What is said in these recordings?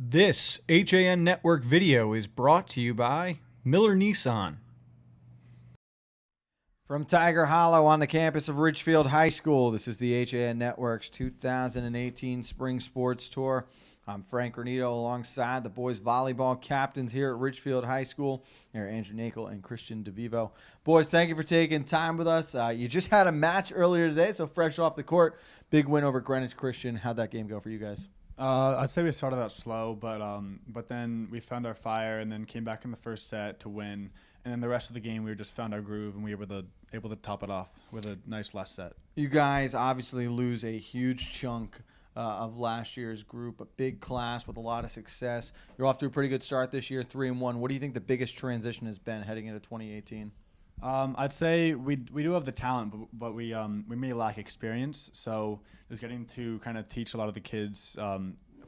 This HAN Network video is brought to you by Miller Nissan. From Tiger Hollow on the campus of Ridgefield High School, this is the HAN Network's 2018 Spring Sports Tour. I'm Frank Granito alongside the boys volleyball captains here at Ridgefield High School. Here are Andrew Knachel and Christian DeVivo. Boys, thank you for taking time with us. You just had a match earlier today, so fresh off the court. Big win over Greenwich Christian. How'd that game go for you guys? I'd say we started out slow, but then we found our fire and then came back in the first set to win. And then the rest of the game, we just found our groove and we were able to top it off with a nice last set. You guys obviously lose a huge chunk of last year's group, a big class with a lot of success. You're off to a pretty good start this year, 3-1. What do you think the biggest transition has been heading into 2018? I'd say we do have the talent, but we may lack experience. So just getting to kind of teach a lot of the kids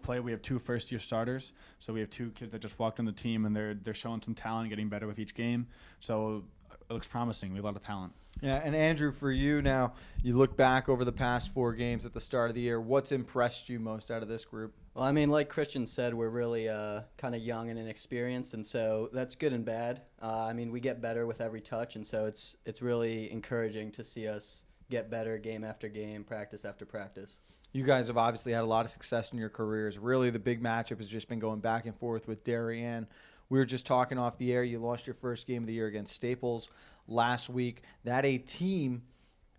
play. We have two first-year starters, so we have two kids that just walked on the team, and they're showing some talent, getting better with each game. So it looks promising. We have a lot of talent. Yeah, and Andrew, for you now, you look back over the past 4 games at the start of the year. What's impressed you most out of this group? Well, I mean, like Christian said, we're really kind of young and inexperienced, and so that's good and bad. I mean, we get better with every touch, and so it's really encouraging to see us get better game after game, practice after practice. You guys have obviously had a lot of success in your careers. Really, the big matchup has just been going back and forth with Darien. We were just talking off the air. You lost your first game of the year against Staples last week. That a team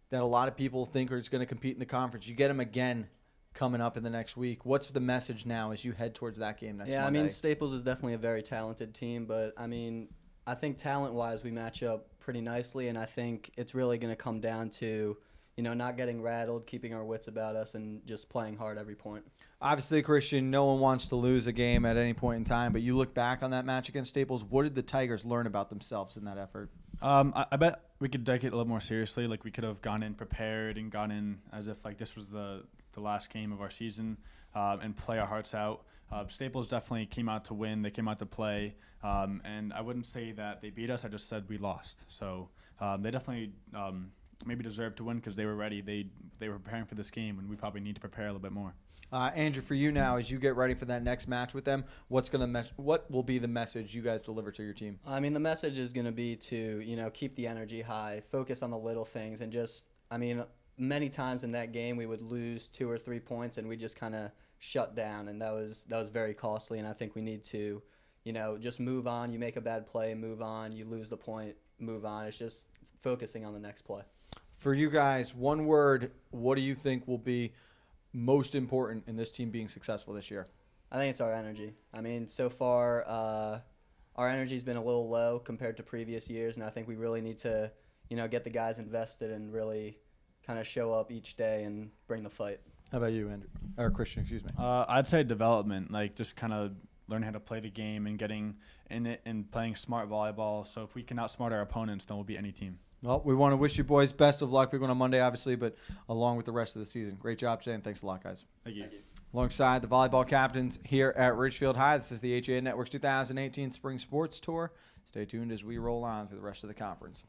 that a lot of people think is going to compete in the conference. You get them again coming up in the next week. What's the message now as you head towards that game next Monday? Yeah, I mean, Staples is definitely a very talented team, but, I mean, I think talent-wise we match up pretty nicely, and I think it's really going to come down to, you know, not getting rattled, keeping our wits about us, and just playing hard every point. Obviously, Christian, no one wants to lose a game at any point in time, but you look back on that match against Staples. What did the Tigers learn about themselves in that effort? I bet we could take it a little more seriously. Like, we could have gone in prepared and gone in as if, like, this was the last game of our season and play our hearts out. Staples definitely came out to win. They came out to play. And I wouldn't say that they beat us. I just said we lost. So they definitely maybe deserved to win because they were ready. They were preparing for this game, and we probably need to prepare a little bit more. Andrew, for you now, as you get ready for that next match with them, what will be the message you guys deliver to your team? I mean, the message is going to be to, you know, keep the energy high, focus on the little things, and just, I mean, many times in that game we would lose 2 or 3 points and we just kind of shut down, and that was very costly. And I think we need to, you know, just move on. You make a bad play, move on. You lose the point, move on. It's just focusing on the next play. For you guys, one word, what do you think will be most important in this team being successful this year? I think it's our energy. I mean, so far our energy's been a little low compared to previous years, and I think we really need to, you know, get the guys invested and really kind of show up each day and bring the fight. How about you, Andrew? Or Christian, excuse me. I'd say development, like just kind of learning how to play the game and getting in it and playing smart volleyball. So if we can outsmart our opponents, then we'll beat any team. Well, we want to wish you boys best of luck. Big one on Monday, obviously, but along with the rest of the season. Great job today, and thanks a lot, guys. Thank you. Alongside the volleyball captains here at Ridgefield High, this is the HAN Network's 2018 Spring Sports Tour. Stay tuned as we roll on through the rest of the conference.